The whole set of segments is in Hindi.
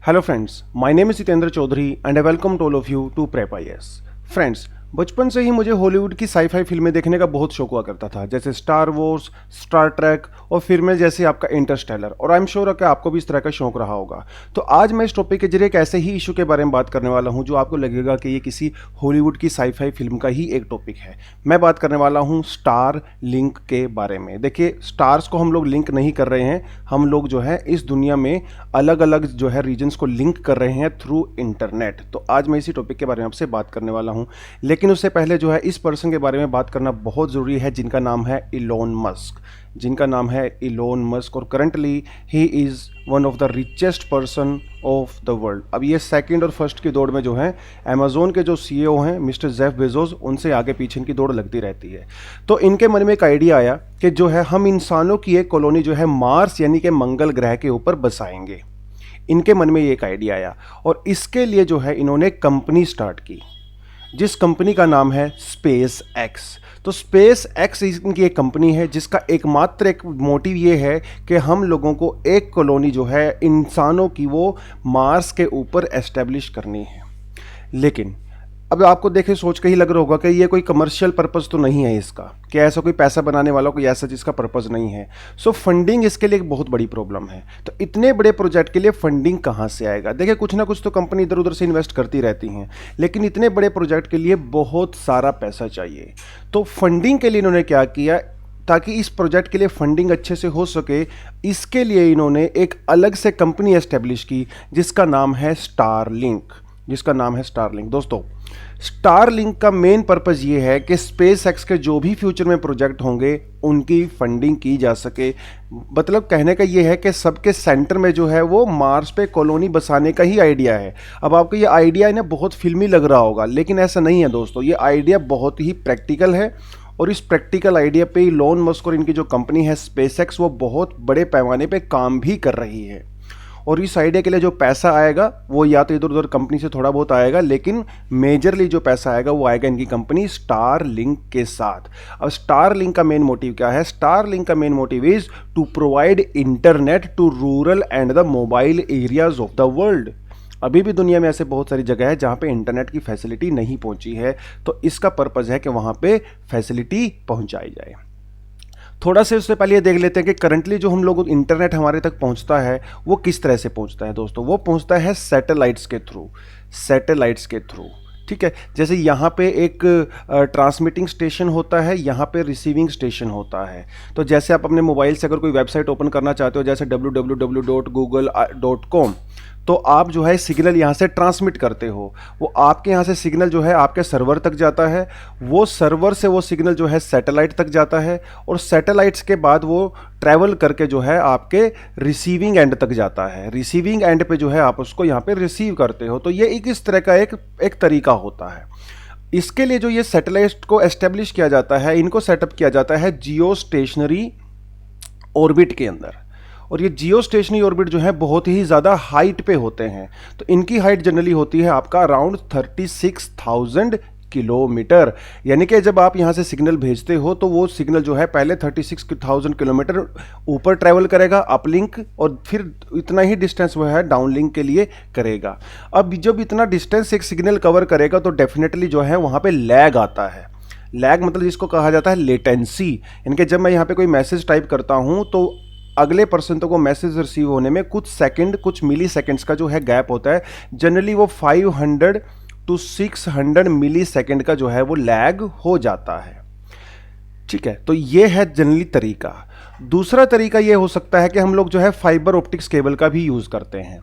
Hello friends, my name is Jitendra Chaudhary and I welcome all of you to Prep IAS. Friends, बचपन से ही मुझे हॉलीवुड की साई-फाई फिल्में देखने का बहुत शौक हुआ करता था, जैसे स्टार वॉर्स, स्टार ट्रैक और फिर में जैसे आपका इंटरस्टेलर, और आई एम श्योर कि आपको भी इस तरह का शौक रहा होगा। तो आज मैं इस टॉपिक के जरिए एक ऐसे ही इशू के बारे में बात करने वाला हूं जो आपको लगेगा कि ये किसी हॉलीवुड की साई-फाई फिल्म का ही एक टॉपिक है। मैं बात करने वाला हूं स्टार लिंक के बारे में। देखिए, स्टार्स को हम लोग लिंक नहीं कर रहे हैं, हम लोग जो है इस दुनिया में अलग अलग जो है रीजन्स को लिंक कर रहे हैं थ्रू इंटरनेट। तो आज मैं इसी टॉपिक के बारे में आपसे बात करने वाला हूं, लेकिन उससे पहले जो है इस पर्सन के बारे में बात करना बहुत ज़रूरी है जिनका नाम है इलोन मस्क, और currently he is one of the richest person of the world. अब ये सेकंड और फर्स्ट की दौड़ में जो है अमेजोन के जो सीईओ हैं मिस्टर जेफ बेजोस, उनसे आगे पीछे इनकी दौड़ लगती रहती है। तो इनके मन में एक आइडिया आया कि जो है हम इंसानों की एक कॉलोनी जो है मार्स यानी कि मंगल ग्रह के ऊपर बसाएंगे। इनके मन में ये एक आइडिया आया और इसके लिए जो है इन्होंने कंपनी स्टार्ट की, जिस कंपनी का नाम है स्पेस एक्स। तो स्पेस एक्स इनकी एक कंपनी है जिसका एकमात्र एक मोटिव ये है कि हम लोगों को एक कॉलोनी जो है इंसानों की वो मार्स के ऊपर एस्टेब्लिश करनी है। लेकिन अब आपको देखे सोच के ही लग रहा होगा कि ये कोई कमर्शियल पर्पज़ तो नहीं है इसका, कि ऐसा कोई पैसा बनाने वाला कोई ऐसा जिसका पर्पज़ नहीं है। सो फंडिंग इसके लिए एक बहुत बड़ी प्रॉब्लम है। तो इतने बड़े प्रोजेक्ट के लिए फंडिंग कहाँ से आएगा? देखिए, कुछ ना कुछ तो कंपनी इधर उधर से इन्वेस्ट करती रहती हैं, लेकिन इतने बड़े प्रोजेक्ट के लिए बहुत सारा पैसा चाहिए। तो फंडिंग के लिए इन्होंने क्या किया, ताकि इस प्रोजेक्ट के लिए फंडिंग अच्छे से हो सके, इसके लिए इन्होंने एक अलग से कंपनी एस्टेब्लिश की जिसका नाम है स्टारलिंक। दोस्तों, स्टारलिंक का मेन पर्पज़ ये है कि स्पेस एक्स के जो भी फ्यूचर में प्रोजेक्ट होंगे उनकी फंडिंग की जा सके। मतलब कहने का ये है कि सबके सेंटर में जो है वो मार्स पे कॉलोनी बसाने का ही आइडिया है। अब आपको ये आइडिया है ना बहुत फिल्मी लग रहा होगा, लेकिन ऐसा नहीं है दोस्तों। ये आइडिया बहुत ही प्रैक्टिकल है और इस प्रैक्टिकल आइडिया पे इलोन मस्क और इनकी जो कंपनी है स्पेस एक्स वो बहुत बड़े पैमाने पे काम भी कर रही है। और इस आइडिया के लिए जो पैसा आएगा वो या तो इधर उधर कंपनी से थोड़ा बहुत आएगा, लेकिन मेजरली जो पैसा आएगा वो आएगा इनकी कंपनी स्टारलिंक के साथ। अब स्टारलिंक का मेन मोटिव क्या है? स्टारलिंक का main motive is to provide internet to rural and the mobile areas of the world. अभी भी दुनिया में ऐसे बहुत सारी जगह है जहाँ पे इंटरनेट की फैसिलिटी नहीं पहुँची है, तो इसका पर्पज़ है कि वहाँ पे फैसिलिटी पहुँचाई जाए। थोड़ा से उससे पहले ये देख लेते हैं कि करंटली जो हम लोग इंटरनेट हमारे तक पहुंचता है वो किस तरह से पहुंचता है। दोस्तों, वो पहुंचता है सैटेलाइट्स के थ्रू। ठीक है, जैसे यहाँ पे एक ट्रांसमिटिंग स्टेशन होता है, यहाँ पे रिसीविंग स्टेशन होता है। तो जैसे आप अपने मोबाइल से अगर कोई वेबसाइट ओपन करना चाहते हो, जैसे www.google.com, तो आप जो है सिग्नल यहाँ से ट्रांसमिट करते हो, वो आपके यहाँ से सिग्नल जो है आपके सर्वर तक जाता है, वो सर्वर से वो सिग्नल जो है सैटेलाइट तक जाता है, और सैटेलाइट्स के बाद वो ट्रैवल करके जो है आपके रिसीविंग एंड तक जाता है। रिसीविंग एंड पे जो है आप उसको यहाँ पे रिसीव करते हो। तो ये एक इस तरह का एक तरीका होता है। इसके लिए जो ये सैटेलाइट को एस्टेब्लिश किया जाता है, इनको सेटअप किया जाता है जियो स्टेशनरी ऑर्बिट के अंदर। और ये जियो स्टेशनरी ऑर्बिट जो है बहुत ही ज़्यादा हाइट पे होते हैं। तो इनकी हाइट जनरली होती है आपका अराउंड 36,000 किलोमीटर। यानी कि जब आप यहाँ से सिग्नल भेजते हो तो वो सिग्नल जो है पहले 36,000 किलोमीटर ऊपर ट्रैवल करेगा अपलिंक, और फिर इतना ही डिस्टेंस वो है डाउनलिंक के लिए करेगा। अब जब इतना डिस्टेंस एक सिग्नल कवर करेगा तो डेफिनेटली जो है वहाँ पे लैग आता है। लैग मतलब जिसको कहा जाता है लेटेंसी। यानी कि जब मैं यहाँ पे कोई मैसेज टाइप करता हूँ तो अगले पर्सन तक वो मैसेज रिसीव होने में कुछ सेकंड, कुछ मिली सेकेंड्स का जो है गैप होता है। जनरली वो 500 to 600 मिली सेकेंड का जो है वो लैग हो जाता है। ठीक है, तो ये है जनरली तरीका। दूसरा तरीका ये हो सकता है कि हम लोग जो है फाइबर ऑप्टिक्स केबल का भी यूज़ करते हैं।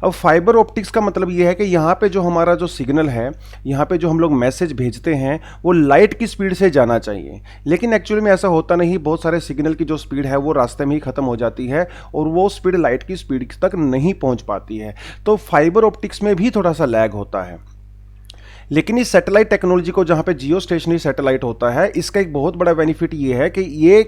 अब फाइबर ऑप्टिक्स का मतलब ये है कि यहाँ पे जो हमारा जो सिग्नल है, यहाँ पे जो हम लोग मैसेज भेजते हैं वो लाइट की स्पीड से जाना चाहिए, लेकिन एक्चुअली में ऐसा होता नहीं। बहुत सारे सिग्नल की जो स्पीड है वो रास्ते में ही ख़त्म हो जाती है और वो स्पीड लाइट की स्पीड तक नहीं पहुँच पाती है। तो फाइबर ऑप्टिक्स में भी थोड़ा सा लैग होता है। लेकिन इस सैटेलाइट टेक्नोलॉजी को, जहाँ पे जियो स्टेशनरी सैटेलाइट होता है, इसका एक बहुत बड़ा बेनिफिट ये है कि ये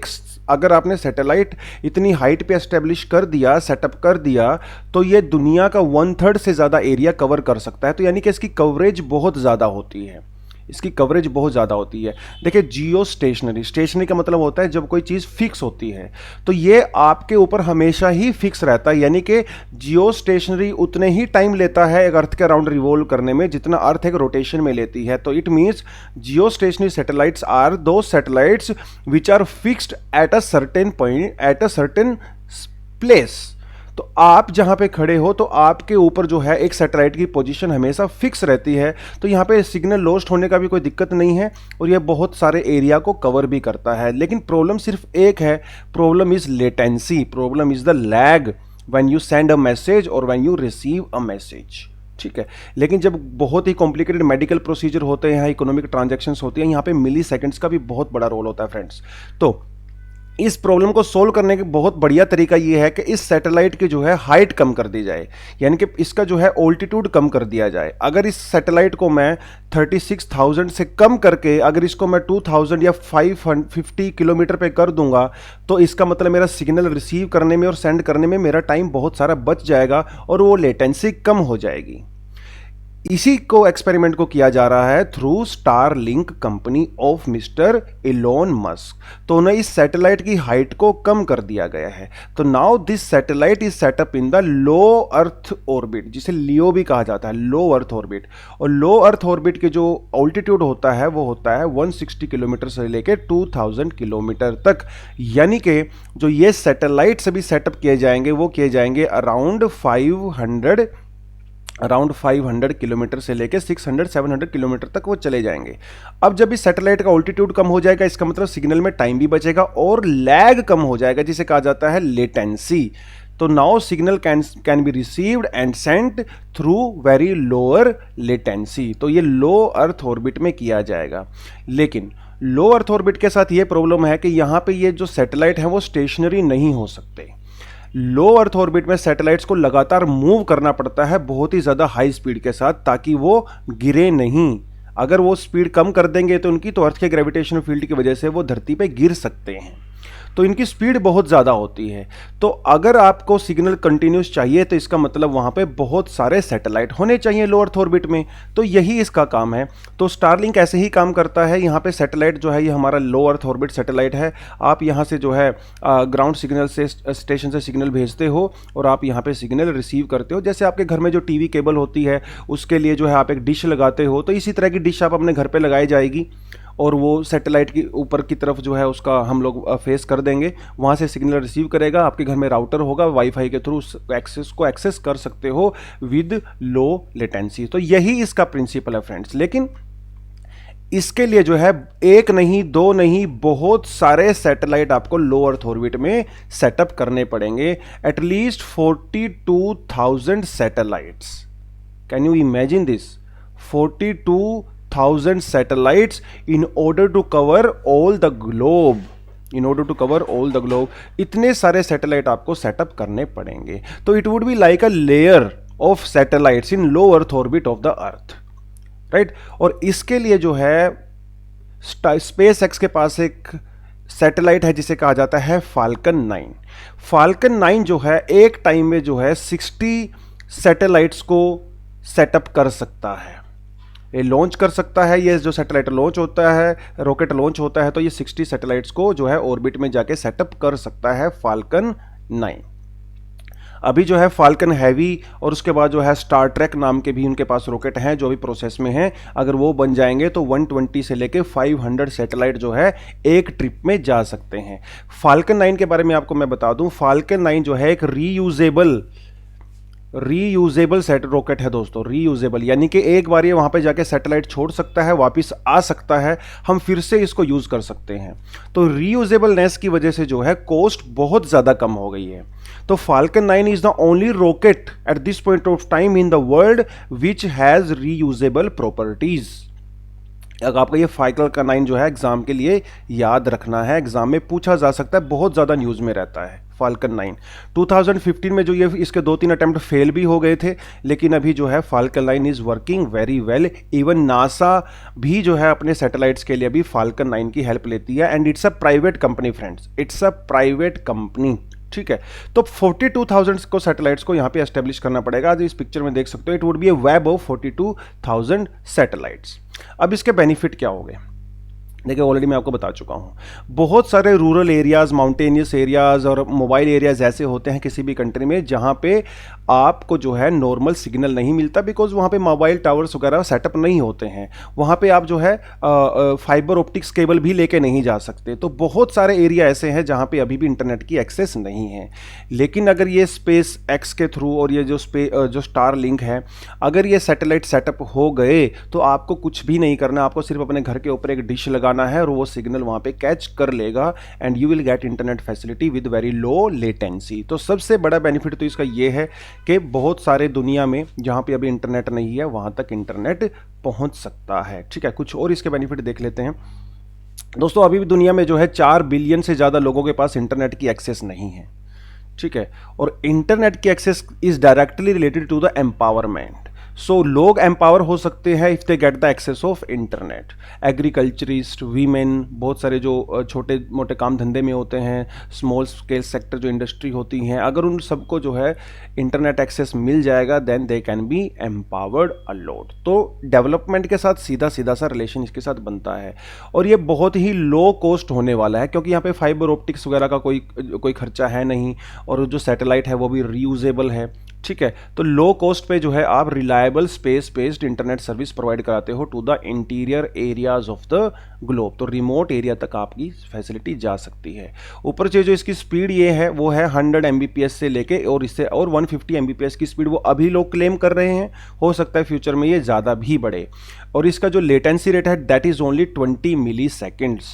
अगर आपने सैटेलाइट इतनी हाइट पे एस्टेब्लिश कर दिया, सेटअप कर दिया, तो ये दुनिया का 1/3 से ज़्यादा एरिया कवर कर सकता है। तो यानी कि इसकी कवरेज बहुत ज़्यादा होती है। इसकी कवरेज बहुत ज़्यादा होती है। देखिए जियो स्टेशनरी, स्टेशनरी का मतलब होता है जब कोई चीज़ फिक्स होती है, तो ये आपके ऊपर हमेशा ही फिक्स रहता है, यानी कि जियो स्टेशनरी उतने ही टाइम लेता है एक अर्थ के अराउंड रिवॉल्व करने में जितना अर्थ एक रोटेशन में लेती है। तो it means geostationary satellites are दो satellites which are fixed at a certain point at a certain place. तो आप जहां पे खड़े हो तो आपके ऊपर जो है एक सैटेलाइट की पोजीशन हमेशा फिक्स रहती है, तो यहां पे सिग्नल लॉस्ट होने का भी कोई दिक्कत नहीं है और यह बहुत सारे एरिया को कवर भी करता है। लेकिन प्रॉब्लम सिर्फ एक है, problem is latency, problem is the lag when you send a message और when you receive a message. ठीक है, लेकिन जब बहुत ही कॉम्प्लिकेटेड मेडिकल प्रोसीजर होते हैं, इकोनॉमिक ट्रांजैक्शंस होती हैं, यहाँ पे मिली सेकेंड्स का भी बहुत बड़ा रोल होता है फ्रेंड्स। तो इस प्रॉब्लम को सोल्व करने का बहुत बढ़िया तरीका ये है कि इस सैटेलाइट की जो है हाइट कम कर दी जाए, यानी कि इसका जो है ऑल्टीट्यूड कम कर दिया जाए। अगर इस सैटेलाइट को मैं 36,000 से कम करके अगर इसको मैं 2000 या 550 किलोमीटर पे कर दूंगा, तो इसका मतलब मेरा सिग्नल रिसीव करने में और सेंड करने में मेरा टाइम बहुत सारा बच जाएगा और वो लेटेंसी कम हो जाएगी। इसी को एक्सपेरिमेंट को किया जा रहा है through Starlink company of mister Elon Musk. तो उन्हें इस सैटेलाइट की हाइट को कम कर दिया गया है। तो now this satellite is setup in the low earth orbit, जिसे लियो भी कहा जाता है, लो अर्थ ऑर्बिट। और लो अर्थ ऑर्बिट के जो ऑल्टीट्यूड होता है वो होता है 160 किलोमीटर से लेकर 2000 किलोमीटर तक, यानी कि जो ये सैटेलाइट सभी सेटअप किए जाएंगे वो किए जाएंगे अराउंड 500 किलोमीटर से लेके 600-700 किलोमीटर तक वो चले जाएंगे। अब जब इस सैटेलाइट का ऑल्टीट्यूड कम हो जाएगा, इसका मतलब सिग्नल में टाइम भी बचेगा और लैग कम हो जाएगा, जिसे कहा जाता है लेटेंसी। तो now signal can be received and Saint through very lower latency. तो ये लो अर्थ ऑर्बिट में किया जाएगा। लेकिन लो अर्थ ऑर्बिट के साथ ये प्रॉब्लम है कि यहाँ पे ये जो सैटेलाइट हैं वो स्टेशनरी नहीं हो सकते। लो अर्थ ऑर्बिट में सैटेलाइट्स को लगातार मूव करना पड़ता है बहुत ही ज़्यादा हाई स्पीड के साथ, ताकि वो गिरे नहीं। अगर वो स्पीड कम कर देंगे तो उनकी, तो अर्थ के ग्रेविटेशनल फील्ड की वजह से वो धरती पे गिर सकते हैं। तो इनकी स्पीड बहुत ज़्यादा होती है। तो अगर आपको सिग्नल कंटिन्यूस चाहिए तो इसका मतलब वहाँ पे बहुत सारे सैटेलाइट होने चाहिए लो अर्थ ऑर्बिट में। तो यही इसका काम है। तो स्टारलिंक ऐसे ही काम करता है। यहाँ पे सैटेलाइट जो है ये हमारा लो अर्थ ऑर्बिट सैटेलाइट है। आप यहाँ से जो है ग्राउंड सिग्नल से, स्टेशन से सिग्नल भेजते हो और आप यहाँ पे सिग्नल रिसीव करते हो। जैसे आपके घर में जो टीवी केबल होती है उसके लिए जो है आप एक डिश लगाते हो, तो इसी तरह की डिश आप अपने घर पर लगाई जाएगी और वो सैटेलाइट की ऊपर की तरफ जो है उसका हम लोग फेस कर देंगे, वहाँ से सिग्नल रिसीव करेगा। आपके घर में राउटर होगा, वाईफाई के थ्रू एक्सेस कर सकते हो विद लो लेटेंसी। तो यही इसका प्रिंसिपल है फ्रेंड्स। लेकिन इसके लिए जो है एक नहीं, दो नहीं, बहुत सारे सैटेलाइट आपको लो अर्थ ऑर्बिट में सेटअप करने पड़ेंगे। At least 42,000 satellites. Can you imagine this? 42,000 satellites in order to cover all the globe, in order to cover all the globe। इतने सारे सैटेलाइट आपको सेटअप करने पड़ेंगे। तो it would be like a layer of satellites in low earth orbit of the earth, right. और इसके लिए जो है स्पेस एक्स के पास एक सैटेलाइट है जिसे कहा जाता है फाल्कन 9। फाल्कन 9 जो है एक टाइम में जो है 60 सैटेलाइट्स को सेटअप कर सकता है, ये लॉन्च कर सकता है। ये जो सैटेलाइट लॉन्च होता है, रॉकेट लॉन्च होता है, तो ये 60 सैटेलाइट्स को जो है ऑर्बिट में जाके सेटअप कर सकता है फाल्कन 9। अभी जो है फाल्कन हैवी और उसके बाद जो है स्टार ट्रैक नाम के भी उनके पास रॉकेट हैं जो अभी प्रोसेस में हैं। अगर वो बन जाएंगे तो 120 से लेके 500 सैटेलाइट जो है एक ट्रिप में जा सकते हैं। फाल्कन 9 के बारे में आपको मैं बता दूं, फाल्कन 9 जो है एक रीयूजेबल सेट रॉकेट है दोस्तों। रीयूजेबल यानी कि एक बार ये वहां पे जाके सैटेलाइट छोड़ सकता है, वापस आ सकता है, हम फिर से इसको यूज कर सकते हैं। तो रीयूजेबलनेस की वजह से जो है कॉस्ट बहुत ज्यादा कम हो गई है। तो falcon 9 is the only rocket at this point of time in the world which has reusable properties. अगर आपका ये फाल्कन 9 जो है एग्जाम के लिए याद रखना है, एग्जाम में पूछा जा सकता है, बहुत ज्यादा न्यूज में रहता है फाल्कन 9। 2015 में जो ये इसके 2-3 अटेम्प्ट फेल भी हो गए थे, लेकिन अभी जो है falcon 9 is working very well. Even NASA भी जो है अपने सैटेलाइट्स के लिए भी फाल्कन 9 की हेल्प लेती है। And it's a private company friends, it's a private company, ठीक है। तो 42,000 को सैटेलाइट्स को यहाँ पे एस्टेब्लिश करना पड़ेगा। आज इस पिक्चर में देख सकते हो, it would be A web of 42,000 satellites. अब इसके बेनिफिट क्या हो गए? देखिए ऑलरेडी मैं आपको बता चुका हूँ, बहुत सारे रूरल एरियाज़, माउंटेनियस एरियाज़ और मोबाइल एरियाज़ ऐसे होते हैं किसी भी कंट्री में जहाँ पे आपको जो है नॉर्मल सिग्नल नहीं मिलता, बिकॉज वहाँ पे मोबाइल टावर्स वगैरह सेटअप नहीं होते हैं। वहाँ पे आप जो है फाइबर ऑप्टिक्स केबल भी लेके नहीं जा सकते। तो बहुत सारे एरिया ऐसे हैं जहाँ पे अभी भी इंटरनेट की एक्सेस नहीं है। लेकिन अगर ये स्पेस एक्स के थ्रू और ये जो स्टार लिंक है, अगर ये सैटेलाइट सेटअप हो गए तो आपको कुछ भी नहीं करना, आपको सिर्फ अपने घर के ऊपर एक डिश लगाना है और वो सिग्नल वहाँ पे कैच कर लेगा and you will get internet facility with very low latency. तो सबसे बड़ा बेनिफिट तो इसका ये है कि बहुत सारे दुनिया में जहाँ पे अभी इंटरनेट नहीं है वहाँ तक इंटरनेट पहुँच सकता है। ठीक है, कुछ और इसके बेनिफिट देख लेते हैं। दोस्तों अभी भी दुनिया में जो है 4 बिलियन से ज़्यादा लोगों के पास इंटरनेट की एक्सेस नहीं है। ठीक है, और इंटरनेट की access is directly related to the empowerment. So लोग एम्पावर हो सकते हैं if they get the access of internet. Agriculturist, women, बहुत सारे जो छोटे मोटे काम धंधे में होते हैं, स्मॉल स्केल सेक्टर जो इंडस्ट्री होती हैं, अगर उन सबको जो है इंटरनेट एक्सेस मिल जाएगा then they can be empowered a lot. तो डेवलपमेंट के साथ सीधा सा रिलेशन इसके साथ बनता है और ये बहुत ही लो कॉस्ट होने वाला है क्योंकि यहाँ पे फाइबर ऑप्टिक्स वगैरह का कोई खर्चा है नहीं और जो सैटेलाइट है वो भी रीयूजेबल है। ठीक है, तो लो कॉस्ट पे जो है आप reliable space based internet service provide कराते हो to the interior areas of the globe. तो रिमोट एरिया तक आपकी फैसिलिटी जा सकती है। ऊपर से जो इसकी स्पीड ये है वो है 100 Mbps से लेके और इससे और 150 Mbps की स्पीड वो अभी लोग क्लेम कर रहे हैं। हो सकता है फ्यूचर में ये ज़्यादा भी बढ़े। और इसका जो लेटेंसी रेट है that is only 20 milliseconds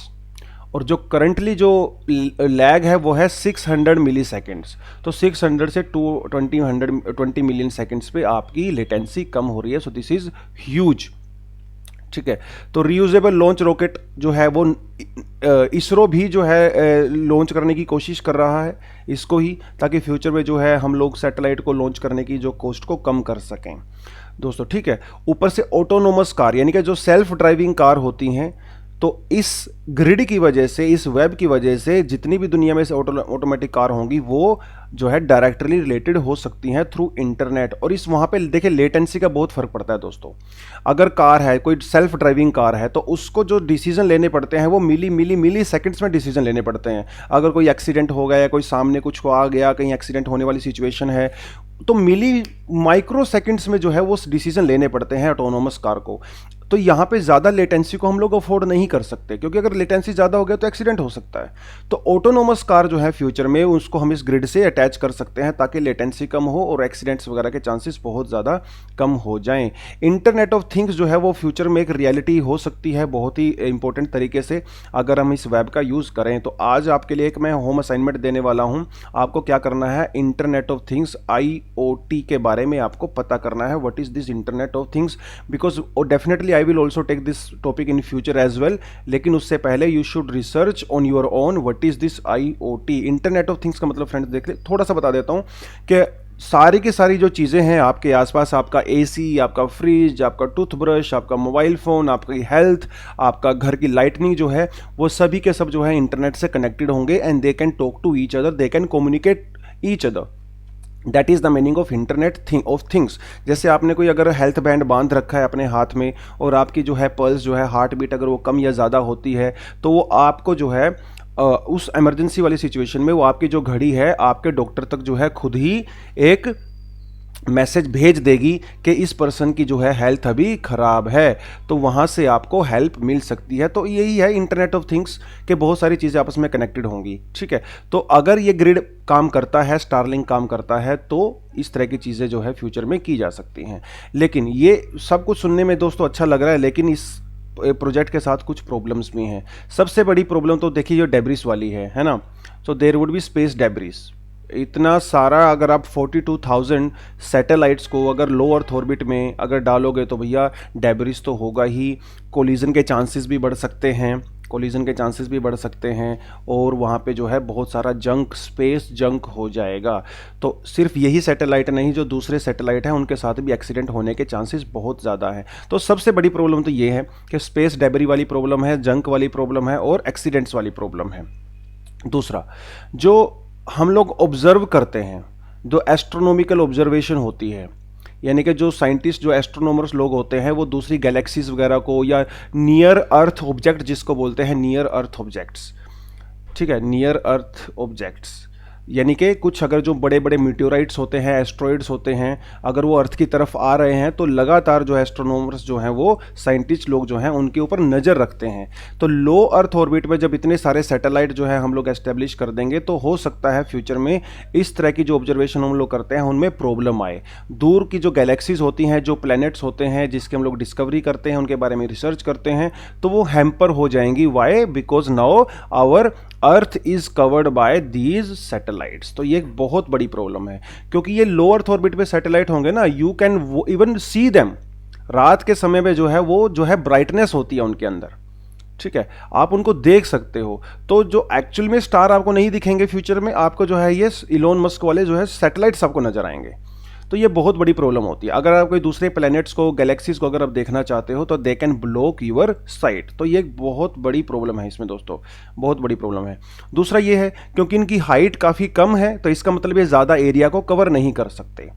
और जो करंटली जो लैग है वो है 600 मिली सेकेंड्स। तो 600 से 20 मिलियन सेकेंड्स पे आपकी लेटेंसी कम हो रही है। So this is huge. ठीक है, तो रीयूजेबल लॉन्च रॉकेट जो है वो इसरो भी जो है लॉन्च करने की कोशिश कर रहा है इसको ही, ताकि फ्यूचर में जो है हम लोग सैटेलाइट को लॉन्च करने की जो कॉस्ट को कम कर सकें दोस्तों। ठीक है, ऊपर से ऑटोनोमस कार यानी कि जो सेल्फ ड्राइविंग कार होती हैं, तो इस ग्रिड की वजह से, इस वेब की वजह से जितनी भी दुनिया में से ऑटोमेटिक कार होंगी वो जो है डायरेक्टली रिलेटेड हो सकती हैं थ्रू इंटरनेट। और इस वहाँ पे देखिए लेटेंसी का बहुत फर्क पड़ता है दोस्तों। अगर कार है, कोई सेल्फ ड्राइविंग कार है, तो उसको जो डिसीजन लेने पड़ते हैं वो मिली सेकंड्स में डिसीजन लेने पड़ते हैं। अगर कोई एक्सीडेंट हो गया या कोई सामने कुछ आ गया, कहीं एक्सीडेंट होने वाली सिचुएशन है, तो माइक्रो सेकंड्स में जो है वो डिसीजन लेने पड़ते हैं ऑटोनोमस कार को। तो यहाँ पे ज़्यादा लेटेंसी को हम लोग अफोर्ड नहीं कर सकते क्योंकि अगर लेटेंसी ज़्यादा हो गया तो एक्सीडेंट हो सकता है। तो ऑटोनोमस कार जो है फ्यूचर में उसको हम इस ग्रिड से अटैच कर सकते हैं ताकि लेटेंसी कम हो और एक्सीडेंट्स वगैरह के चांसेस बहुत ज़्यादा कम हो जाएं। इंटरनेट ऑफ थिंग्स जो है वो फ्यूचर में एक रियलिटी हो सकती है बहुत ही इंपॉर्टेंट तरीके से अगर हम इस वेब का यूज़ करें। तो आज आपके लिए एक मैं होम असाइनमेंट देने वाला हूँ। आपको क्या करना है, इंटरनेट ऑफ थिंग्स IoT के बारे में आपको पता करना है। What is this internet of things, because definitely I will also take this topic in future as well. लेकिन उससे पहले you should research on your own what is this IoT। Internet of things का मतलब फ्रेंड्स देख ले, थोड़ा सा बता देता हूँ कि सारी की सारी जो चीज़ें हैं आपके आसपास, आपका AC, आपका फ्रिज, आपका टूथब्रश, आपका मोबाइल फ़ोन, आपकी हेल्थ, आपका घर की लाइटनिंग जो है वो सभी के सब जो है इंटरनेट से कनेक्टेड होंगे and they can talk to each other, they can communicate each other. That is the meaning of internet of things. जैसे आपने कोई अगर हेल्थ बैंड बांध रखा है अपने हाथ में और आपकी जो है पल्स जो है हार्ट बीट अगर वो कम या ज़्यादा होती है तो वो आपको जो है उस इमरजेंसी वाली सिचुएशन में वो आपकी जो घड़ी है आपके डॉक्टर तक जो है खुद ही एक मैसेज भेज देगी कि इस पर्सन की जो है हेल्थ अभी ख़राब है, तो वहाँ से आपको हेल्प मिल सकती है। तो यही है इंटरनेट ऑफ थिंग्स के बहुत सारी चीज़ें आपस में कनेक्टेड होंगी। ठीक है, तो अगर ये ग्रिड काम करता है, स्टारलिंक काम करता है, तो इस तरह की चीज़ें जो है फ्यूचर में की जा सकती हैं। लेकिन ये सब कुछ सुनने में दोस्तों अच्छा लग रहा है, लेकिन इस प्रोजेक्ट के साथ कुछ प्रॉब्लम्स भी हैं। सबसे बड़ी प्रॉब्लम तो देखिए जो डेब्रिस वाली है ना। So there would be space debris. इतना सारा अगर आप 42,000 सैटेलाइट्स को अगर लो अर्थ ऑर्बिट में अगर डालोगे तो भैया डेब्रिस तो होगा ही। कोलिजन के चांसेस भी बढ़ सकते हैं और वहाँ पे जो है बहुत सारा जंक, स्पेस जंक हो जाएगा। तो सिर्फ यही सैटेलाइट नहीं, जो दूसरे सैटेलाइट हैं उनके साथ भी एक्सीडेंट होने के चांसेस बहुत ज़्यादा हैं। तो सबसे बड़ी प्रॉब्लम तो ये है कि स्पेस डेब्रिस वाली प्रॉब्लम है, जंक वाली प्रॉब्लम है और एक्सीडेंट्स वाली प्रॉब्लम है। दूसरा, जो हम लोग ऑब्जर्व करते हैं, जो एस्ट्रोनॉमिकल ऑब्जर्वेशन होती है, यानी कि जो साइंटिस्ट, जो एस्ट्रोनॉमर्स लोग होते हैं, वो दूसरी गैलेक्सीज वगैरह को, या नियर अर्थ ऑब्जेक्ट जिसको बोलते हैं, नियर अर्थ ऑब्जेक्ट्स, ठीक है, नियर अर्थ ऑब्जेक्ट्स, यानी कि कुछ अगर जो बड़े बड़े मीटियोराइट्स होते हैं, एस्ट्रॉइड्स होते हैं, अगर वो अर्थ की तरफ आ रहे हैं तो लगातार जो एस्ट्रोनॉमर्स जो हैं, वो साइंटिस्ट लोग जो हैं, उनके ऊपर नज़र रखते हैं। तो लो अर्थ ऑर्बिट में जब इतने सारे सैटेलाइट जो है हम लोग एस्टेब्लिश कर देंगे तो हो सकता है फ्यूचर में इस तरह की जो ऑब्जर्वेशन हम लोग करते हैं उनमें प्रॉब्लम आए। दूर की जो गैलेक्सीज होती हैं, जो प्लैनेट्स होते हैं जिसके हम लोग डिस्कवरी करते हैं, उनके बारे में रिसर्च करते हैं, तो वो हैम्पर हो जाएंगी। Why? Because now our earth is covered by these satellites. तो ये एक बहुत बड़ी प्रॉब्लम है, क्योंकि ये लो अर्थ ऑर्बिट पे सैटेलाइट होंगे ना, you can even see them. रात के समय में जो है वो जो है ब्राइटनेस होती है उनके अंदर, ठीक है, आप उनको देख सकते हो। तो जो एक्चुअल में स्टार आपको नहीं दिखेंगे फ्यूचर में, आपको जो है ये इलोन मस्क वाले जो है सैटेलाइट्स आपको नजर आएंगे। तो ये बहुत बड़ी प्रॉब्लम होती है। अगर आप कोई दूसरे प्लैनेट्स को, गैलेक्सीज को अगर आप देखना चाहते हो तो they can block your sight. तो ये एक बहुत बड़ी प्रॉब्लम है इसमें दोस्तों, बहुत बड़ी प्रॉब्लम है। दूसरा ये है क्योंकि इनकी हाइट काफ़ी कम है, तो इसका मतलब ये ज़्यादा एरिया को कवर नहीं कर सकते।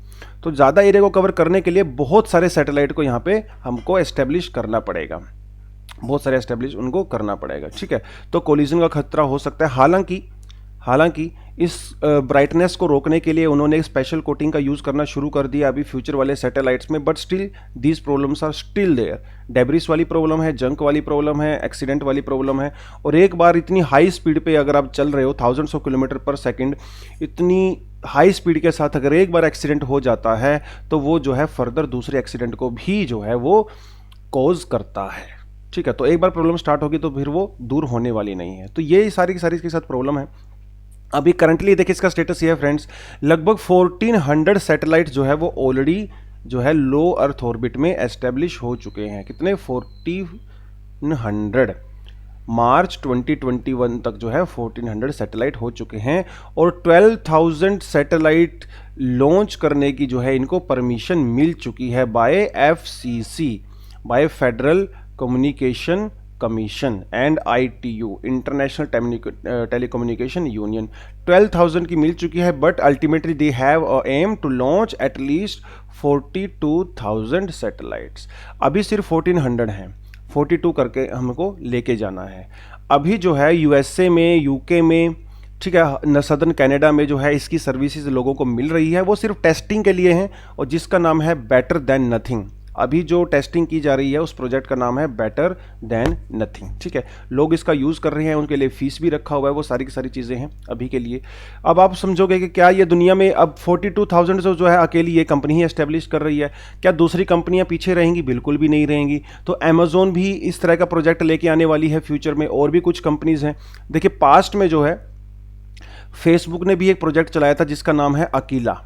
तो ज़्यादा एरिया को कवर करने के लिए बहुत सारे सैटेलाइट को यहाँ पे हमको एस्टेब्लिश करना पड़ेगा, बहुत सारे एस्टेब्लिश उनको करना पड़ेगा, ठीक है। तो कोलिजन का खतरा हो सकता है। हालांकि इस ब्राइटनेस को रोकने के लिए उन्होंने स्पेशल कोटिंग का यूज़ करना शुरू कर दिया अभी फ्यूचर वाले सैटेलाइट्स में, but still these problems are still there. Debris वाली प्रॉब्लम है, जंक वाली प्रॉब्लम है, एक्सीडेंट वाली प्रॉब्लम है। और एक बार इतनी हाई स्पीड पे अगर आप चल रहे हो, थाउजेंड्स ऑफ किलोमीटर पर सेकेंड, इतनी हाई स्पीड के साथ अगर एक बार एक्सीडेंट हो जाता है तो वो जो है फर्दर दूसरे एक्सीडेंट को भी जो है वो कॉज करता है, ठीक है। तो एक बार प्रॉब्लम स्टार्ट होगी तो फिर वो दूर होने वाली नहीं है। तो ये सारी की सारी इसके साथ प्रॉब्लम है। अभी करंटली देखिए इसका स्टेटस ये है फ्रेंड्स, लगभग 1400 सैटेलाइट जो है वो ऑलरेडी जो है लो अर्थ ऑर्बिट में एस्टेब्लिश हो चुके हैं। कितने? 1400। मार्च 2021 तक जो है 1400 सैटेलाइट हो चुके हैं, और 12,000 सैटेलाइट लॉन्च करने की जो है इनको परमिशन मिल चुकी है by FCC, by federal communication commission, and ITU, international telecommunication union. 12,000 की मिल चुकी है, but ultimately they have a aim to launch at least 42,000 satellites. अभी सिर्फ 1400 हैं, 42 करके हमको लेके जाना है। अभी जो है USA में, UK में, ठीक है, सदर्न कनाडा में जो है इसकी सर्विसेज लोगों को मिल रही है, वो सिर्फ टेस्टिंग के लिए हैं, और जिसका नाम है बेटर देन नथिंग। अभी जो टेस्टिंग की जा रही है उस प्रोजेक्ट का नाम है बेटर देन नथिंग, ठीक है। लोग इसका यूज़ कर रहे हैं, उनके लिए फीस भी रखा हुआ है, वो सारी की सारी चीज़ें हैं अभी के लिए। अब आप समझोगे कि क्या ये दुनिया में अब 42,000 जो है अकेली ये कंपनी ही एस्टेब्लिश कर रही है, क्या दूसरी कंपनियां पीछे रहेंगी? बिल्कुल भी नहीं रहेंगी। तो अमेजोन भी इस तरह का प्रोजेक्ट लेके आने वाली है फ्यूचर में, और भी कुछ कंपनीज हैं। देखिए पास्ट में जो है फेसबुक ने भी एक प्रोजेक्ट चलाया था जिसका नाम है अकीला,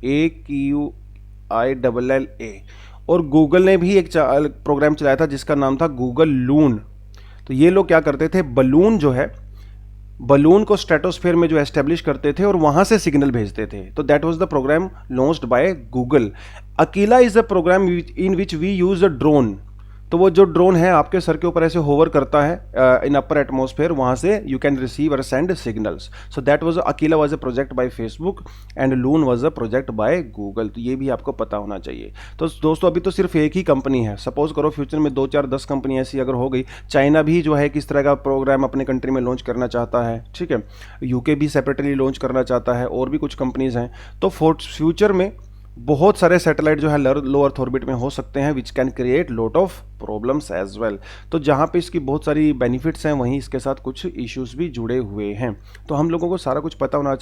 AQILLA, और गूगल ने भी एक प्रोग्राम चलाया था जिसका नाम था गूगल लून। तो ये लोग क्या करते थे, बलून जो है, बलून को स्ट्रेटोस्फेयर में जो एस्टेब्लिश करते थे और वहां से सिग्नल भेजते थे। तो that was the program launched by Google. Aquila is a program in which we use a drone. तो वो जो ड्रोन है आपके सर के ऊपर ऐसे होवर करता है इन अपर एटमॉस्फेयर, वहाँ से यू कैन रिसीव और send signals. So that was Akila was a project by Facebook and loon was a project by Google. तो ये भी आपको पता होना चाहिए। तो दोस्तों अभी तो सिर्फ एक ही कंपनी है, सपोज करो फ्यूचर में 2, 4, 10 कंपनी ऐसी अगर हो गई। चाइना भी जो है किस तरह का प्रोग्राम अपने कंट्री में लॉन्च करना चाहता है, ठीक है, UK भी सेपरेटली लॉन्च करना चाहता है, और भी कुछ कंपनीज हैं। तो फ्यूचर में बहुत सारे सैटेलाइट जो है लो अर्थ ऑर्बिट में हो सकते हैं, which can create lot of problems as well. तो जहाँ पे इसकी बहुत सारी बेनिफिट्स हैं, वहीं इसके साथ कुछ इश्यूज भी जुड़े हुए हैं। तो हम लोगों को सारा कुछ पता होना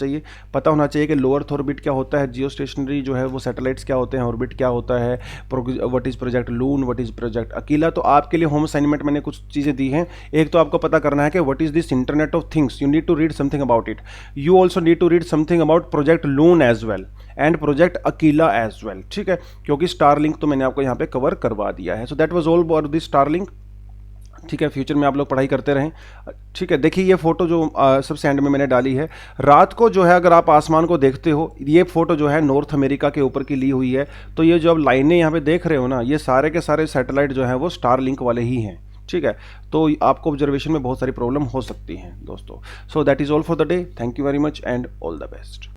चाहिए कि लो अर्थ ऑर्बिट क्या होता है, जियो स्टेशनरी जो है वो सैटेलाइट्स क्या होते हैं, ऑर्बिट क्या होता है, what is project loon, what is project Akila. तो आपके लिए होम असाइनमेंट मैंने कुछ चीज़ें दी हैं। एक तो आपको पता करना है कि what is this internet of things, you need to read something about it. You also need to read something about project Loon as well and project Aquila as well, ठीक है, क्योंकि स्टारलिंक तो मैंने आपको यहाँ पे कवर करवा दिया है। So that was all about this Starlink, ठीक है। फ्यूचर में आप लोग पढ़ाई करते रहें, ठीक है। देखिए ये फोटो जो सबसे एंड में मैंने डाली है, रात को जो है अगर आप आसमान को देखते हो, ये फोटो जो है नॉर्थ अमेरिका के ऊपर की ली हुई है। तो ये जो अब लाइनें यहाँ पे देख रहे हो ना, ये सारे के सारे सैटेलाइट जो है वो स्टारलिंक वाले ही हैं, ठीक है। तो आपको ऑब्जर्वेशन में बहुत सारी प्रॉब्लम हो सकती हैं दोस्तों। So that is all for the day. Thank you very much and all the best.